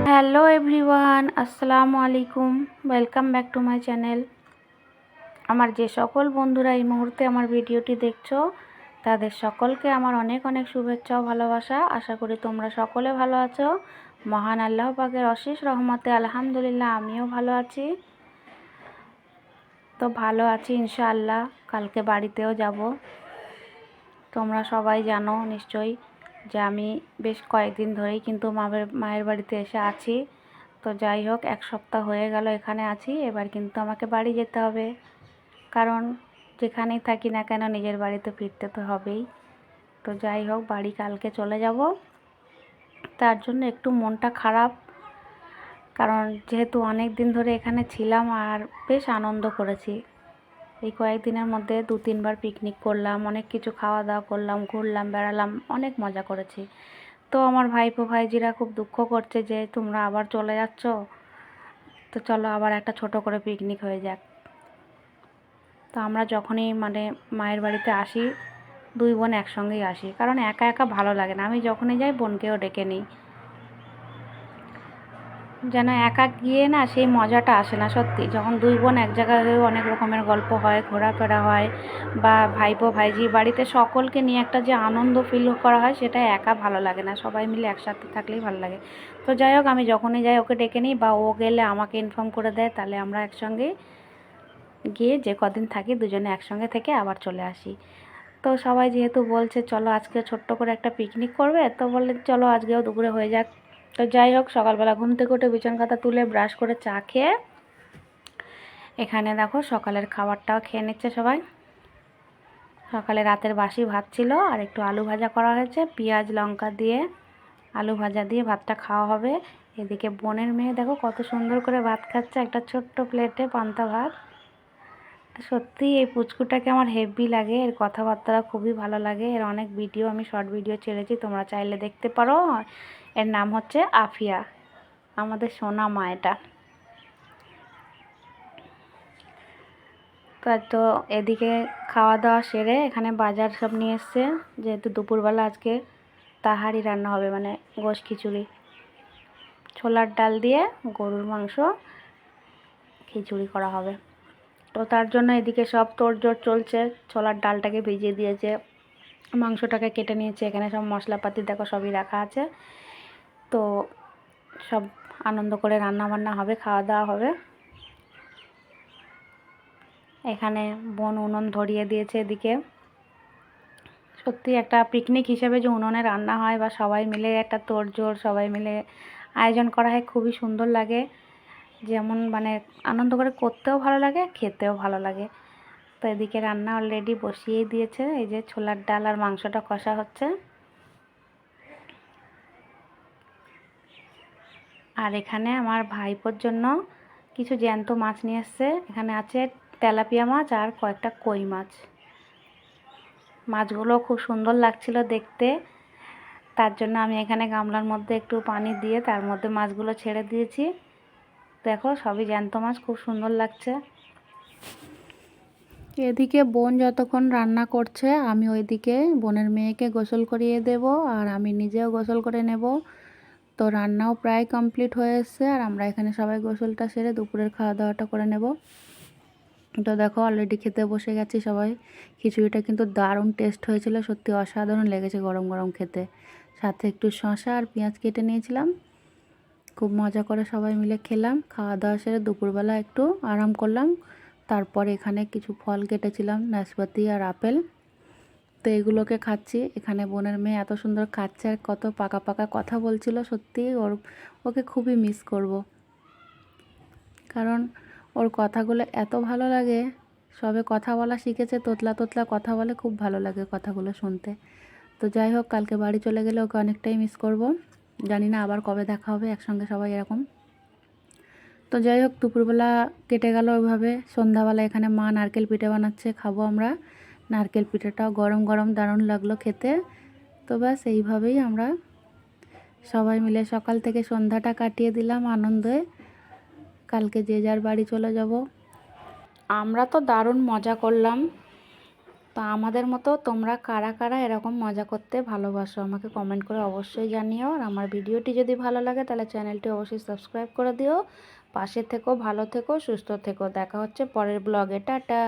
Hello everyone, আসসালামু আলাইকুম। Welcome back to my channel. আমার যে সকল বন্ধুরা এই মুহূর্তে আমার ভিডিওটি দেখছো তাদের সকলকে আমার অনেক অনেক শুভেচ্ছা ও ভালোবাসা। আশা করি তোমরা সকলে ভালো আছো। মহান আল্লাহ পাকের অশেষ রহমতে আলহামদুলিল্লাহ আমিও ভালো আছি। তো ভালো আছি ইনশাআল্লাহ। কালকে বাড়িতেও যাব। তোমরা সবাই জানো নিশ্চয়ই যে আমি বেশ কয়েকদিন ধরেই কিন্তু মায়ের বাড়িতে এসে আছি। তো যাই হোক, এক সপ্তাহ হয়ে গেল এখানে আছি। এবার কিন্তু আমাকে বাড়ি যেতে হবে, কারণ যেখানেই থাকি না কেন নিজের বাড়িতে ফিরতে তো হবেই। তো যাই হোক, বাড়ি কালকে চলে যাব। তার জন্য একটু মনটা খারাপ, কারণ যেহেতু অনেক দিন ধরে এখানে ছিলাম আর বেশ আনন্দ করেছি। এই কয়েকদিনের মধ্যে 2-3 বার পিকনিক করলাম, অনেক কিছু খাওয়া দাওয়া করলাম, ঘুরলাম, বেড়ালাম, অনেক মজা করেছি। তো আমার ভাইপো ভাইজিরা খুব দুঃখ করছে যে তোমরা আবার চলে যাচ্ছ। তো চলো আবার একটা ছোট করে পিকনিক হয়ে যাক। তো আমরা যখনই মায়ের বাড়িতে আসি, 2 বোন একসঙ্গেই আসি, কারণ একা একা ভালো লাগে না। আমি যখনই যাই বোনকেও ডেকে নিই, যেন একা গিয়ে না সেই মজাটা আসে না। সত্যি, যখন 2 বোন এক জায়গায় হয়ে অনেক রকমের গল্প হয়, ঘোরাফেরা হয়, বা ভাইপো ভাইজি বাড়িতে সকলকে নিয়ে একটা যে আনন্দ ফিল করা হয়, সেটা একা ভালো লাগে না। সবাই মিলে একসাথে থাকলেই ভালো লাগে। তো যাই হোক, আমি যখনই যাই ওকে ডেকে নিই, বা ও গেলে আমাকে ইনফর্ম করে দেয়, তাহলে আমরা একসঙ্গে গিয়ে যে কদিন থাকি দুজনে একসঙ্গে থেকে আবার চলে আসি। তো সবাই যেহেতু বলছে চলো আজকে ছোট্ট করে একটা পিকনিক করবে, তো বললে চলো আজকেও দুপুরে হয়ে যাক। তো যাই হোক, সকালবেলা ঘুম থেকে উঠে বিছান কাঁথা তুলে ব্রাশ করে চা খেয়ে এখানে দেখো সকালের খাবারটাও খেয়ে নিচ্ছে সবাই। সকালে রাতের বাসি ভাত ছিল, আর একটু আলু ভাজা করা হয়েছে, পেঁয়াজ লঙ্কা দিয়ে আলু ভাজা দিয়ে ভাতটা খাওয়া হবে। এদিকে বোনের মেয়ে দেখো কত সুন্দর করে ভাত খাচ্ছে, একটা ছোট্ট প্লেটে পান্তা ভাত। সত্যি এই পুচকুটাকে আমার হেভি লাগে, এর কথাবার্তা খুবই ভালো লাগে। এর অনেক ভিডিও আমি শর্ট ভিডিও ছেড়েছি, তোমরা চাইলে দেখতে পারো। এর নাম হচ্ছে আফিয়া, আমাদের সোনা মা এটা। তো এদিকে খাওয়া দাওয়া সেরে এখানে বাজার সব নিয়ে এসছে, যেহেতু দুপুরবেলা আজকে তাহারি রান্না হবে, মানে গোশ খিচুড়ি, ছোলার ডাল দিয়ে গরুর মাংস খিচুড়ি করা হবে। তো তার জন্য এদিকে সব তোড়জোড় চলছে। ছোলার ডালটাকে ভিজিয়ে দিয়েছে, মাংসটাকে কেটে নিয়েছে, এখানে সব মশলাপাতি দেখো সবই রাখা আছে। তো সব আনন্দ করে রান্না বান্না হবে, খাওয়া দাওয়া হবে। এখানে বোন উনুন ধরিয়ে দিয়েছে এদিকে। সত্যি একটা পিকনিক হিসেবে যে উনুনে রান্না হয়, বা সবাই মিলে একটা তোড়জোড় সবাই মিলে আয়োজন করা হয়, খুবই সুন্দর লাগে। যেমন আনন্দ করে করতেও ভালো লাগে, খেতেও ভালো লাগে। তো এদিকে রান্না অলরেডি বসিয়েই দিয়েছে, এই যে ছোলার ডাল আর মাংসটা কষা হচ্ছে। আর এখানে আমার ভাইপোর জন্য কিছু জ্যান্ত মাছ নিয়ে এসছে। এখানে আছে তেলাপিয়া মাছ আর কয়েকটা কই মাছ। মাছগুলো খুব সুন্দর লাগছিল দেখতে, তার জন্য আমি এখানে গামলার মধ্যে একটু পানি দিয়ে তার মধ্যে মাছগুলো ছেড়ে দিয়েছি। দেখো সবই জ্যান্ত মাছ, খুব সুন্দর লাগছে। এদিকে বোন যতক্ষণ রান্না করছে, আমি ওইদিকে বোনের মেয়েকে গোসল করিয়ে দেব, আর আমি নিজেও গোসল করে নেব। তো রান্নাও প্রায় কমপ্লিট হয়ে এসছে, আর আমরা এখানে সবাই গোসলটা সেরে দুপুরের খাওয়া দাওয়াটা করে নেব। তো দেখো অলরেডি খেতে বসে গেছি সবাই। খিচুড়িটা কিন্তু দারুণ টেস্ট হয়েছিল, সত্যি অসাধারণ লেগেছে গরম গরম খেতে। সাথে একটু শসা আর পেঁয়াজ কেটে নিয়েছিলাম, খুব মজা করে সবাই মিলে খেলাম। খাওয়া দাওয়া সেরে দুপুরবেলা একটু আরাম করলাম। তারপর এখানে কিছু ফল কেটেছিলাম, নাশপাতি আর আপেল। তো এগুলোকে খাচ্ছি। এখানে বোনের মেয়ে এত সুন্দর খাচ্ছে আর কত পাকা পাকা কথা বলছিল। সত্যি ওকে খুবই মিস করব, কারণ ওর কথাগুলো এত ভালো লাগে। সবে কথা বলা শিখেছে, তোতলা তোতলা কথা বলে, খুব ভালো লাগে কথাগুলো শুনতে। তো যাই হোক, কালকে বাড়ি চলে গেলে ওকে অনেকটাই মিস করব। জানি না আবার কবে দেখা হবে একসঙ্গে সবাই এরকম। তো যাই হোক, দুপুরবেলা কেটে গেল ওইভাবে। সন্ধ্যাবেলা এখানে মা নারকেল পিঠে বানাচ্ছে, খাবো আমরা। নারকেল পিঠেটাও গরম গরম দারুণ লাগলো খেতে। তো ব্যাস এইভাবেই আমরা সবাই মিলে সকাল থেকে সন্ধ্যাটা কাটিয়ে দিলাম আনন্দে। কালকে যে যার বাড়ি চলে যাব। আমরা তো দারুণ মজা করলাম। তো আমাদের মতো তোমরা কারা কারা এরকম মজা করতে ভালোবাসো আমাকে কমেন্ট করে অবশ্যই জানিও। আর আমার ভিডিওটি যদি ভালো লাগে তাহলে চ্যানেলটি অবশ্যই সাবস্ক্রাইব করে দিও। পাশে থেকো, ভালো থেকো, সুস্থ থেকো। দেখা হচ্ছে পরের ব্লগে। টাটা।